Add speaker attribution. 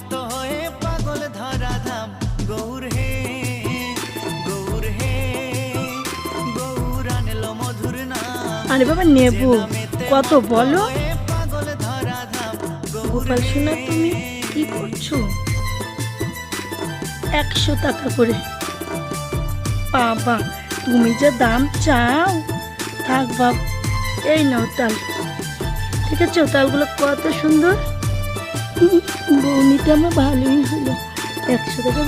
Speaker 1: মুক্ত হয়ে পাগল ধরা ধাম। গৌর হে গৌর হে, গৌর আনলো মধুর নাম।
Speaker 2: আরে বাবা নেবু কত বলো।
Speaker 1: পাগল ধরা ধাম।
Speaker 2: গোপাল সোনা তুমি কি করছো? 100 টাকা করে। বাবা তুমি যা দাম চাও। থাক বাপ, এই নাও তাল। ঠিক আছে, তালগুলো কত সুন্দর। বৌনিটা আমার ভালোই হলো। 100 টাকা